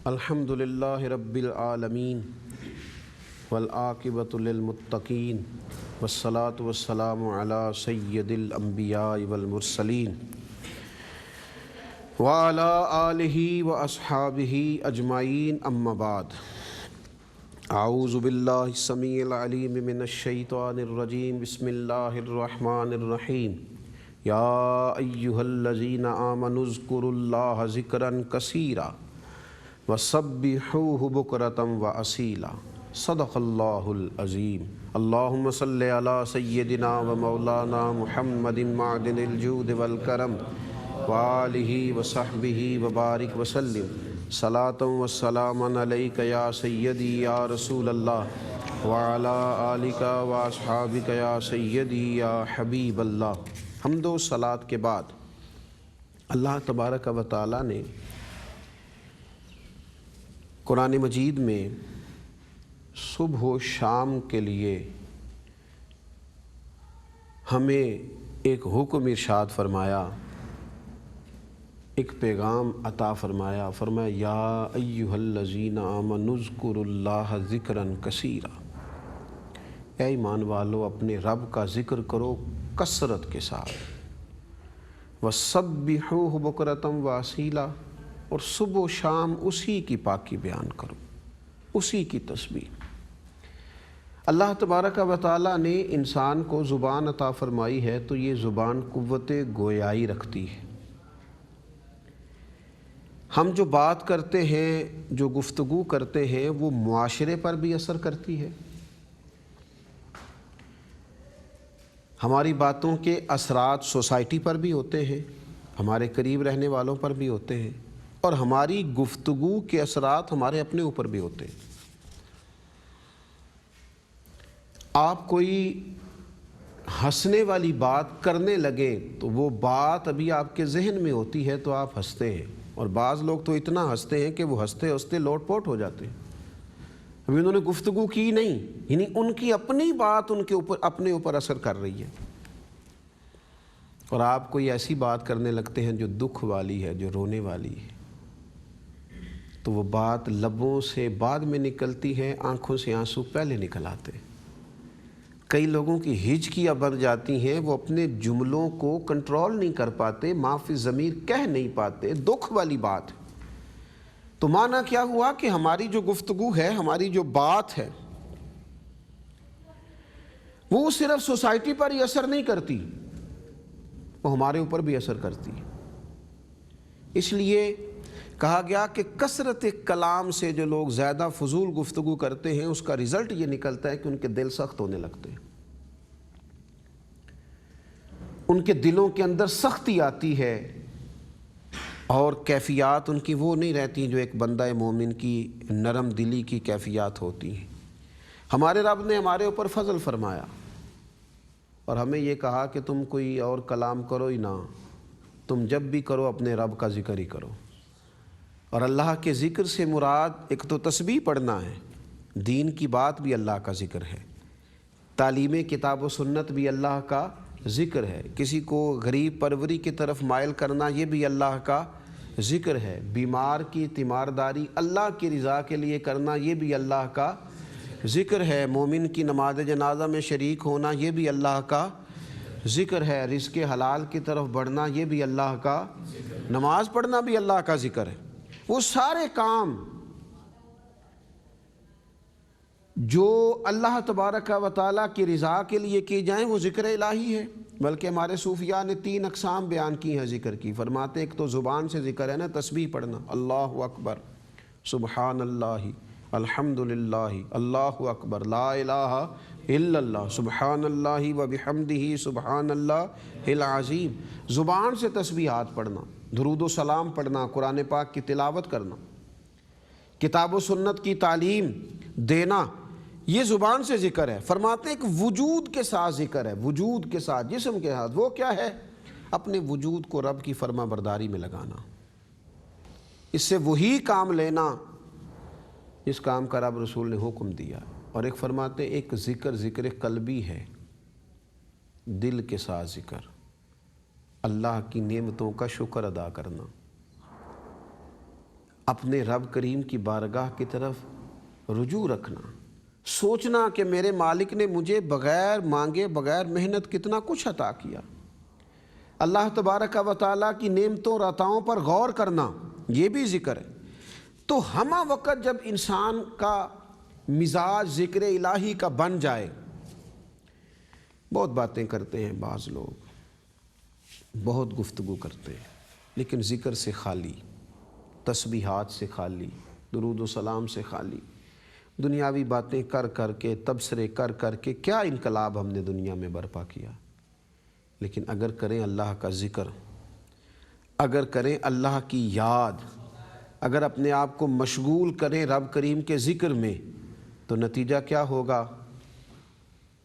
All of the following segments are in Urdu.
الحمدللہ رب العالمین والعاقبۃ للمتقین والصلاة والسلام علی سید الانبیاء والمرسلین وعلی آلہ واصحابہ اجمعین اما بعد اعوذ باللہ السمیع العلیم من الشیطان الرجیم بسم اللہ الرحمن الرحیم یا ایہا الذین آمنوا اذکروا اللہ ذکرا کثیرا وَسَبِّحُوهُ بُكْرَةً وَأَصِيلًا صدق اللہ العظیم۔ اللہم صلی علی سیدنا و مولانا محمد معدن الجود والکرم وآلہ وصحبہ وبارک وسلم صلاۃ وسلام علیک یا سیدی یا رسول اللہ وعلی آلک واصحابک یا سیدی یا حبیب اللہ۔ حمد و صلاۃ کے بعد اللہ تبارک و تعالی نے قرآن مجید میں صبح و شام کے لیے ہمیں ایک حکم ارشاد فرمایا، ایک پیغام عطا فرمایا۔ فرمایا یا ایہا الذین آمنوا اذکروا اللہ ذکرا کثیرا، اے ایمان والو اپنے رب کا ذکر کرو کثرت کے ساتھ، وَسَبِّحُوهُ بُكْرَةً وَأَصِيلًا، اور صبح و شام اسی کی پاکی بیان کرو، اسی کی تسبیح۔ اللہ تبارک و تعالیٰ نے انسان کو زبان عطا فرمائی ہے تو یہ زبان قوت گویائی رکھتی ہے۔ ہم جو بات کرتے ہیں، جو گفتگو کرتے ہیں، وہ معاشرے پر بھی اثر کرتی ہے۔ ہماری باتوں کے اثرات سوسائٹی پر بھی ہوتے ہیں، ہمارے قریب رہنے والوں پر بھی ہوتے ہیں، اور ہماری گفتگو کے اثرات ہمارے اپنے اوپر بھی ہوتے ہیں۔ آپ کوئی ہنسنے والی بات کرنے لگیں تو وہ بات ابھی آپ کے ذہن میں ہوتی ہے تو آپ ہنستے ہیں، اور بعض لوگ تو اتنا ہنستے ہیں کہ وہ ہنستے ہنستے لوٹ پوٹ ہو جاتے ہیں۔ ابھی انہوں نے گفتگو کی نہیں، یعنی ان کی اپنی بات ان کے اوپر اپنے اوپر اثر کر رہی ہے، اور آپ کوئی ایسی بات کرنے لگتے ہیں جو دکھ والی ہے، جو رونے والی ہے، تو وہ بات لبوں سے بعد میں نکلتی ہے، آنکھوں سے آنسو پہلے نکل آتے ہیں۔ کئی لوگوں کی ہچکیاں بن جاتی ہیں، وہ اپنے جملوں کو کنٹرول نہیں کر پاتے، ما فی الضمیر کہہ نہیں پاتے، دکھ والی بات۔ تو معنی کیا ہوا کہ ہماری جو گفتگو ہے، ہماری جو بات ہے، وہ صرف سوسائٹی پر ہی اثر نہیں کرتی، وہ ہمارے اوپر بھی اثر کرتی ہے۔ اس لیے کہا گیا کہ کثرت کلام سے جو لوگ زیادہ فضول گفتگو کرتے ہیں، اس کا رزلٹ یہ نکلتا ہے کہ ان کے دل سخت ہونے لگتے ہیں، ان کے دلوں کے اندر سختی آتی ہے، اور کیفیات ان کی وہ نہیں رہتی جو ایک بندہ مومن کی نرم دلی کی کیفیات ہوتی ہیں۔ ہمارے رب نے ہمارے اوپر فضل فرمایا اور ہمیں یہ کہا کہ تم کوئی اور کلام کرو ہی نہ، تم جب بھی کرو اپنے رب کا ذکر ہی کرو۔ اور اللہ کے ذکر سے مراد ایک تو تسبیح پڑھنا ہے، دین کی بات بھی اللہ کا ذکر ہے، تعلیم کتاب و سنت بھی اللہ کا ذکر ہے، کسی کو غریب پروری کی طرف مائل کرنا یہ بھی اللہ کا ذکر ہے، بیمار کی تیمارداری اللہ کی رضا کے لیے کرنا یہ بھی اللہ کا ذکر ہے، مومن کی نماز جنازہ میں شریک ہونا یہ بھی اللہ کا ذکر ہے، رزق حلال کی طرف بڑھنا یہ بھی اللہ کا، نماز پڑھنا بھی اللہ کا ذکر ہے۔ وہ سارے کام جو اللہ تبارک و تعالیٰ کی رضا کے لیے کی جائیں وہ ذکر الہی ہے۔ بلکہ ہمارے صوفیاء نے 3 اقسام بیان کی ہیں ذکر کی۔ فرماتے ہیں ایک تو زبان سے ذکر ہے نا، تسبیح پڑھنا، اللہ اکبر، سبحان اللہ، الحمدللہ، اللہ اکبر، لا الہ الا اللہ، سبحان اللہ و بحمدہ سبحان اللہ العظیم۔ زبان سے تسبیحات پڑھنا، درود و سلام پڑھنا، قرآن پاک کی تلاوت کرنا، کتاب و سنت کی تعلیم دینا، یہ زبان سے ذکر ہے۔ فرماتے ہیں کہ وجود کے ساتھ ذکر ہے، وجود کے ساتھ، جسم کے ساتھ۔ وہ کیا ہے؟ اپنے وجود کو رب کی فرما برداری میں لگانا، اس سے وہی کام لینا جس کام کا رب رسول نے حکم دیا۔ اور ایک فرماتے ایک ذکر قلبی ہے، دل کے ساتھ ذکر، اللہ کی نعمتوں کا شکر ادا کرنا، اپنے رب کریم کی بارگاہ کی طرف رجوع رکھنا، سوچنا کہ میرے مالک نے مجھے بغیر مانگے بغیر محنت کتنا کچھ عطا کیا، اللہ تبارک و تعالیٰ کی نعمتوں اور عطاؤں پر غور کرنا، یہ بھی ذکر ہے۔ تو ہمہ وقت جب انسان کا مزاج ذکر الہی کا بن جائے، بہت باتیں کرتے ہیں بعض لوگ، بہت گفتگو کرتے ہیں، لیکن ذکر سے خالی، تسبیحات سے خالی، درود و سلام سے خالی، دنیاوی باتیں کر کر کے، تبصرے کر کر کے کیا انقلاب ہم نے دنیا میں برپا کیا۔ لیکن اگر کریں اللہ کا ذکر، اگر کریں اللہ کی یاد، اگر اپنے آپ کو مشغول کریں رب کریم کے ذکر میں، تو نتیجہ کیا ہوگا؟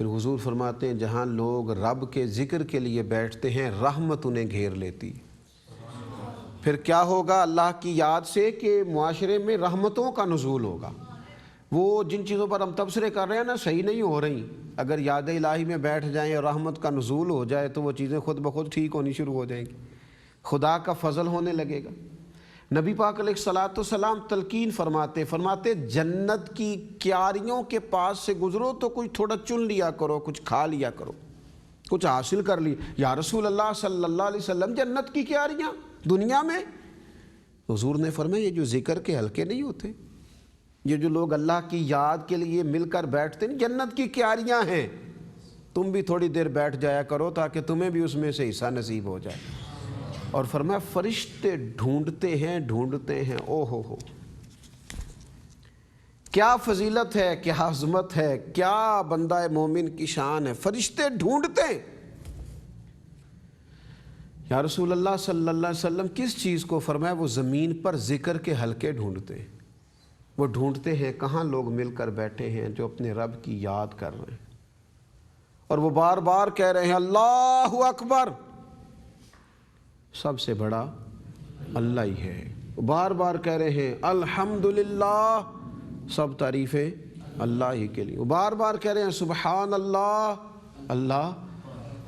پھر حضور فرماتے ہیں جہاں لوگ رب کے ذکر کے لیے بیٹھتے ہیں رحمت انہیں گھیر لیتی۔ پھر کیا ہوگا اللہ کی یاد سے؟ کہ معاشرے میں رحمتوں کا نزول ہوگا۔ وہ جن چیزوں پر ہم تبصرے کر رہے ہیں نا، صحیح نہیں ہو رہی، اگر یاد الہی میں بیٹھ جائیں اور رحمت کا نزول ہو جائے تو وہ چیزیں خود بخود ٹھیک ہونی شروع ہو جائیں گی، خدا کا فضل ہونے لگے گا۔ نبی پاک علیہ الصلوۃ والسلام تلقین فرماتے جنت کی کیاریوں کے پاس سے گزرو تو کچھ تھوڑا چن لیا کرو، کچھ کھا لیا کرو، کچھ حاصل کر لی۔ یا رسول اللہ صلی اللہ علیہ وسلم، جنت کی کیاریاں دنیا میں؟ حضور نے فرمایا یہ جو ذکر کے حلقے نہیں ہوتے، یہ جو لوگ اللہ کی یاد کے لیے مل کر بیٹھتے ہیں، جنت کی کیاریاں ہیں، تم بھی تھوڑی دیر بیٹھ جایا کرو تاکہ تمہیں بھی اس میں سے حصہ نصیب ہو جائے۔ اور فرمایا فرشتے ڈھونڈتے ہیں، او ہو، کیا فضیلت ہے، کیا عظمت ہے، کیا بندہ مومن کی شان ہے، فرشتے ڈھونڈتے ہیں۔ یا رسول اللہ صلی اللہ علیہ وسلم کس چیز کو؟ فرمایا وہ زمین پر ذکر کے حلقے ڈھونڈتے ہیں، وہ ڈھونڈتے ہیں کہاں لوگ مل کر بیٹھے ہیں جو اپنے رب کی یاد کر رہے ہیں، اور وہ بار بار کہہ رہے ہیں اللہ اکبر، سب سے بڑا اللہ ہی ہے، بار بار کہہ رہے ہیں الحمدللہ، سب تعریفیں اللہ ہی کے لیے، بار بار کہہ رہے ہیں سبحان اللہ، اللہ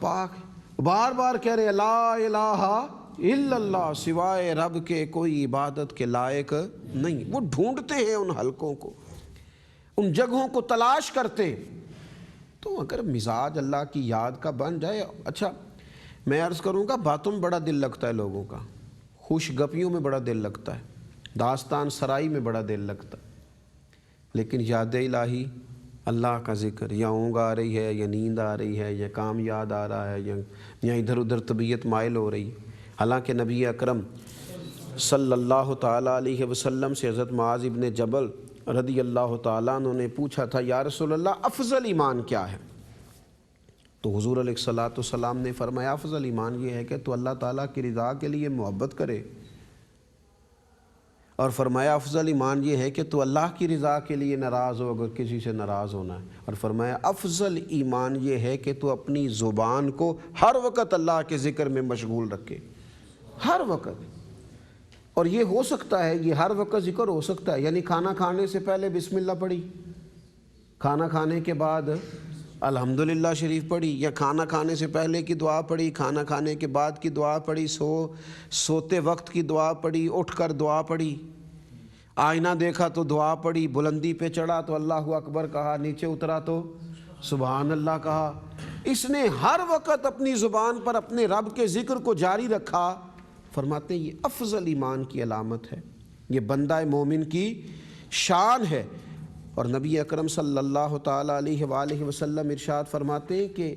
پاک، بار بار کہہ رہے ہیں لا الہ الا اللہ، سوائے رب کے کوئی عبادت کے لائق نہیں۔ وہ ڈھونڈتے ہیں ان حلقوں کو، ان جگہوں کو تلاش کرتے ہیں۔ تو اگر مزاج اللہ کی یاد کا بن جائے، اچھا میں عرض کروں گا، باتوں میں بڑا دل لگتا ہے لوگوں کا، خوش گپیوں میں بڑا دل لگتا ہے، داستان سرائی میں بڑا دل لگتا ہے، لیکن یاد الہی، اللہ کا ذکر، یا اونگ آ رہی ہے، یا نیند آ رہی ہے، یا کام یاد آ رہا ہے، یا ادھر ادھر طبیعت مائل ہو رہی ہے۔ حالانکہ نبی اکرم صلی اللہ تعالیٰ علیہ وسلم سے حضرت معاذ ابن جبل رضی اللہ تعالیٰ عنہ نے پوچھا تھا یا رسول اللہ افضل ایمان کیا ہے؟ تو حضور علیہ الصلوۃ والسلام نے فرمایا افضل ایمان یہ ہے کہ تو اللہ تعالیٰ کی رضا کے لیے محبت کرے، اور فرمایا افضل ایمان یہ ہے کہ تو اللہ کی رضا کے لیے ناراض ہو اگر کسی سے ناراض ہونا ہے، اور فرمایا افضل ایمان یہ ہے کہ تو اپنی زبان کو ہر وقت اللہ کے ذکر میں مشغول رکھے، ہر وقت۔ اور یہ ہو سکتا ہے، یہ ہر وقت ذکر ہو سکتا ہے، یعنی کھانا کھانے سے پہلے بسم اللہ پڑھی، کھانا کھانے کے بعد الحمدللہ شریف پڑھی، یا کھانا کھانے سے پہلے کی دعا پڑھی، کھانا کھانے کے بعد کی دعا پڑھی، سوتے وقت کی دعا پڑھی، اٹھ کر دعا پڑھی، آئینہ دیکھا تو دعا پڑھی، بلندی پہ چڑھا تو اللہ اکبر کہا، نیچے اترا تو سبحان اللہ کہا۔ اس نے ہر وقت اپنی زبان پر اپنے رب کے ذکر کو جاری رکھا۔ فرماتے ہیں یہ افضل ایمان کی علامت ہے، یہ بندہ مومن کی شان ہے۔ اور نبی اکرم صلی اللہ تعالیٰ علیہ وآلہ وسلم ارشاد فرماتے ہیں کہ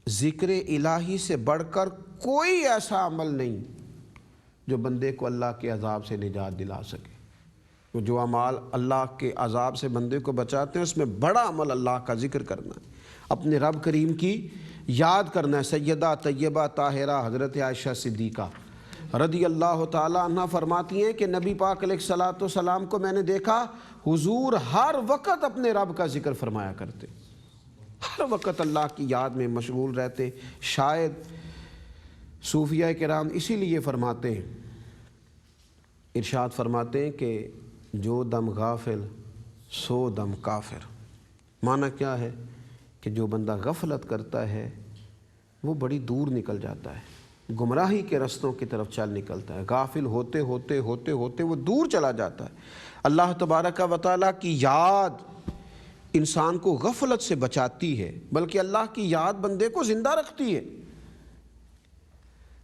ذکر الہی سے بڑھ کر کوئی ایسا عمل نہیں جو بندے کو اللہ کے عذاب سے نجات دلا سکے۔ وہ جو اعمال اللہ کے عذاب سے بندے کو بچاتے ہیں، اس میں بڑا عمل اللہ کا ذکر کرنا ہے، اپنے رب کریم کی یاد کرنا ہے۔ سیدہ طیبہ طاہرہ حضرت عائشہ صدیقہ رضی اللہ تعالیٰ عنہ فرماتی ہیں کہ نبی پاک علیہ الصلوۃ والسلام کو میں نے دیکھا، حضور ہر وقت اپنے رب کا ذکر فرمایا کرتے، ہر وقت اللہ کی یاد میں مشغول رہتے۔ شاید صوفیہ کرام اسی لیے فرماتے ہیں، ارشاد فرماتے ہیں کہ جو دم غافل سو دم کافر۔ معنی کیا ہے کہ جو بندہ غفلت کرتا ہے وہ بڑی دور نکل جاتا ہے، گمراہی کے رستوں کی طرف چل نکلتا ہے، غافل ہوتے ہوتے ہوتے ہوتے وہ دور چلا جاتا ہے۔ اللہ تبارک و تعالیٰ کی یاد انسان کو غفلت سے بچاتی ہے، بلکہ اللہ کی یاد بندے کو زندہ رکھتی ہے۔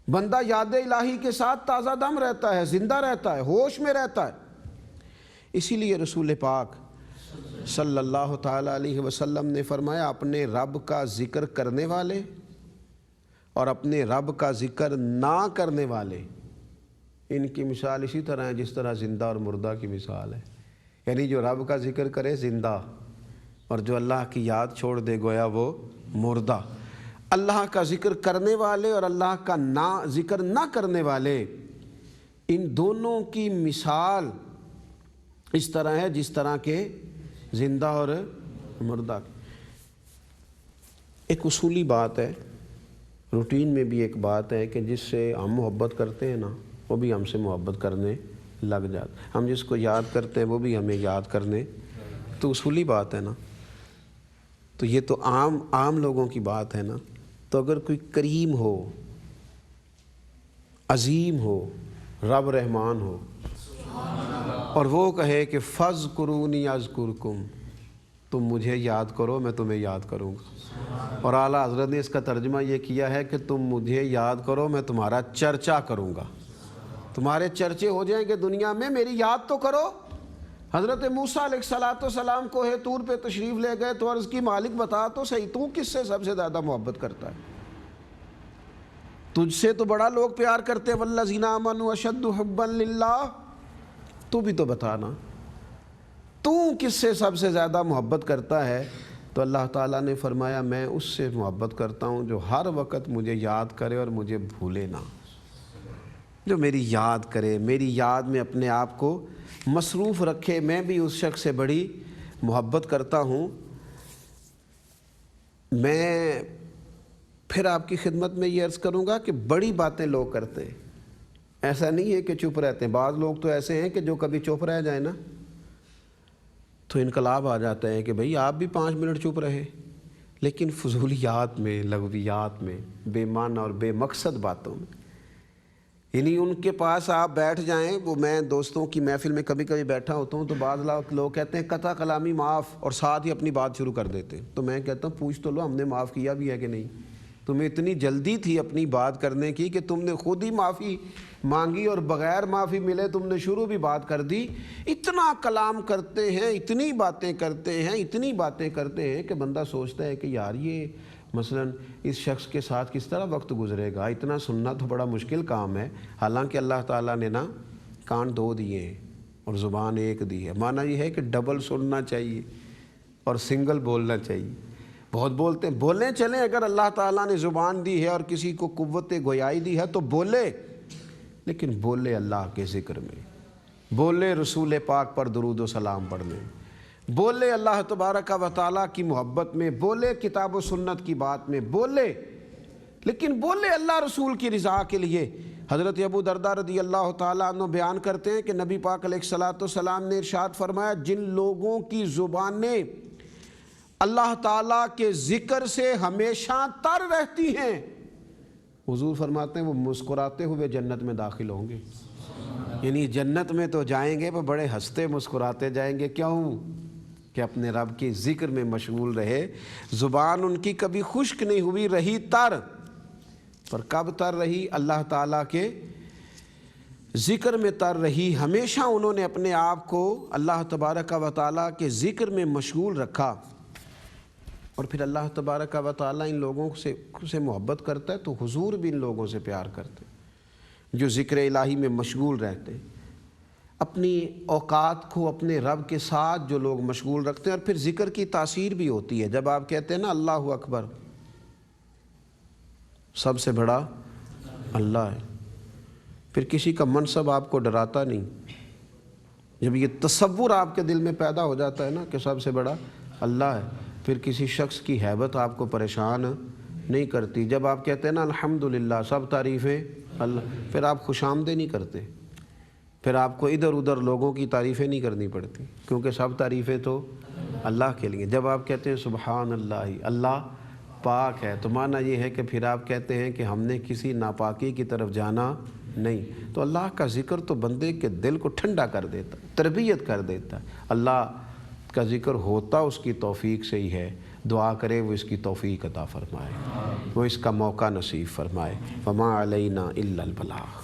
بندہ یاد الہی کے ساتھ تازہ دم رہتا ہے، زندہ رہتا ہے، ہوش میں رہتا ہے۔ اسی لیے رسول پاک صلی اللہ تعالیٰ علیہ وسلم نے فرمایا، اپنے رب کا ذکر کرنے والے اور اپنے رب کا ذکر نہ کرنے والے، ان کی مثال اسی طرح ہے جس طرح زندہ اور مردہ کی مثال ہے۔ یعنی جو رب کا ذکر کرے زندہ، اور جو اللہ کی یاد چھوڑ دے گویا وہ مردہ۔ اللہ کا ذکر کرنے والے اور اللہ کا ذکر نہ کرنے والے، ان دونوں کی مثال اس طرح ہے جس طرح کے زندہ اور مردہ۔ ایک اصولی بات ہے، روٹین میں بھی ایک بات ہے کہ جس سے ہم محبت کرتے ہیں نا، وہ بھی ہم سے محبت کرنے لگ جاتا، ہم جس کو یاد کرتے ہیں وہ بھی ہمیں یاد کرنے، تو اصولی بات ہے نا۔ تو یہ تو عام لوگوں کی بات ہے نا۔ تو اگر کوئی کریم ہو، عظیم ہو، رب رحمان ہو، اور وہ کہے کہ فَاذْكُرُونِي أَذْكُرْكُمْ، تم مجھے یاد کرو میں تمہیں یاد کروں گا، اور اعلیٰ حضرت نے اس کا ترجمہ یہ کیا ہے کہ تم مجھے یاد کرو میں تمہارا چرچا کروں گا، تمہارے چرچے ہو جائیں کہ دنیا میں، میری یاد تو کرو۔ حضرت موسیٰ علیہ السلام کوہ طور پہ تشریف لے گئے تو عرض کی، مالک بتا تو صحیح تو کس سے سب سے زیادہ محبت کرتا ہے؟ تجھ سے تو بڑا لوگ پیار کرتے، وَالَّذِينَ آمَنُوا أَشَدُّ حُبًّا لِلَّهِ، تو بھی تو بتانا تو کس سے سب سے زیادہ محبت کرتا ہے؟ تو اللہ تعالیٰ نے فرمایا، میں اس سے محبت کرتا ہوں جو ہر وقت مجھے یاد کرے اور مجھے بھولے نہ، جو میری یاد کرے، میری یاد میں اپنے آپ کو مصروف رکھے، میں بھی اس شخص سے بڑی محبت کرتا ہوں۔ میں پھر آپ کی خدمت میں یہ عرض کروں گا کہ بڑی باتیں لوگ کرتے ہیں، ایسا نہیں ہے کہ چپ رہتے ہیں۔ بعض لوگ تو ایسے ہیں کہ جو کبھی چپ رہ جائیں نا تو انقلاب آ جاتا ہے کہ بھئی آپ بھی 5 منٹ چپ رہے، لیکن فضولیات میں، لغویات میں، بے معنی اور بے مقصد باتوں میں، یعنی ان کے پاس آپ بیٹھ جائیں۔ وہ میں دوستوں کی محفل میں کبھی کبھی بیٹھا ہوتا ہوں تو بعض لوگ کہتے ہیں قطع کلامی معاف، اور ساتھ ہی اپنی بات شروع کر دیتے ہیں۔ تو میں کہتا ہوں پوچھ تو لو ہم نے معاف کیا بھی ہے کہ نہیں؟ تمہیں اتنی جلدی تھی اپنی بات کرنے کی کہ تم نے خود ہی معافی مانگی اور بغیر معافی ملے تم نے شروع بھی بات کر دی۔ اتنا کلام کرتے ہیں، اتنی باتیں کرتے ہیں، اتنی باتیں کرتے ہیں کہ بندہ سوچتا ہے کہ یار یہ مثلاً اس شخص کے ساتھ کس طرح وقت گزرے گا، اتنا سننا تو بڑا مشکل کام ہے۔ حالانکہ اللہ تعالیٰ نے نا کان 2 دیے ہیں اور زبان 1 دی ہے۔ معنی یہ ہے کہ ڈبل سننا چاہیے اور سنگل بولنا چاہیے۔ بہت بولتے ہیں، بولیں چلیں، اگر اللہ تعالیٰ نے زبان دی ہے اور کسی کو قوت گویائی دی ہے تو بولے، لیکن بولے اللہ کے ذکر میں، بولے رسول پاک پر درود و سلام پڑھنے، بولے اللہ تبارک و تعالیٰ کی محبت میں، بولے کتاب و سنت کی بات میں، بولے، لیکن بولے اللہ رسول کی رضا کے لیے۔ حضرت ابو درداء رضی اللہ تعالیٰ عنہ بیان کرتے ہیں کہ نبی پاک علیہ السلام نے ارشاد فرمایا، جن لوگوں کی زبانیں اللہ تعالیٰ کے ذکر سے ہمیشہ تر رہتی ہیں، حضور فرماتے ہیں وہ مسکراتے ہوئے جنت میں داخل ہوں گے۔ یعنی جنت میں تو جائیں گے وہ بڑے ہنستے مسکراتے جائیں گے۔ کیوں؟ کہ اپنے رب کے ذکر میں مشغول رہے، زبان ان کی کبھی خشک نہیں ہوئی، رہی تر۔ پر کب تر رہی؟ اللہ تعالیٰ کے ذکر میں تر رہی، ہمیشہ انہوں نے اپنے آپ کو اللہ تبارک و تعالیٰ کے ذکر میں مشغول رکھا۔ اور پھر اللہ تبارک و تعالیٰ ان لوگوں سے محبت کرتا ہے تو حضور بھی ان لوگوں سے پیار کرتے ہیں جو ذکر الہی میں مشغول رہتے ہیں، اپنی اوقات کو اپنے رب کے ساتھ جو لوگ مشغول رکھتے ہیں۔ اور پھر ذکر کی تاثیر بھی ہوتی ہے، جب آپ کہتے ہیں نا اللہ اکبر، سب سے بڑا اللہ ہے، پھر کسی کا منصب آپ کو ڈراتا نہیں۔ جب یہ تصور آپ کے دل میں پیدا ہو جاتا ہے نا کہ سب سے بڑا اللہ ہے، پھر کسی شخص کی ہیبت آپ کو پریشان نہیں کرتی۔ جب آپ کہتے ہیں نا الحمدللہ، سب تعریفیں اللہ، پھر آپ خوش آمدید نہیں کرتے، پھر آپ کو ادھر ادھر لوگوں کی تعریفیں نہیں کرنی پڑتی، کیونکہ سب تعریفیں تو اللہ کے لیے۔ جب آپ کہتے ہیں سبحان اللہ، اللہ پاک ہے، تو معنی یہ ہے کہ پھر آپ کہتے ہیں کہ ہم نے کسی ناپاکی کی طرف جانا نہیں۔ تو اللہ کا ذکر تو بندے کے دل کو ٹھنڈا کر دیتا، تربیت کر دیتا۔ اللہ کا ذکر ہوتا اس کی توفیق سے ہی ہے، دعا کرے وہ اس کی توفیق عطا فرمائے، وہ اس کا موقع نصیب فرمائے۔ وما علینا الا البلاغ۔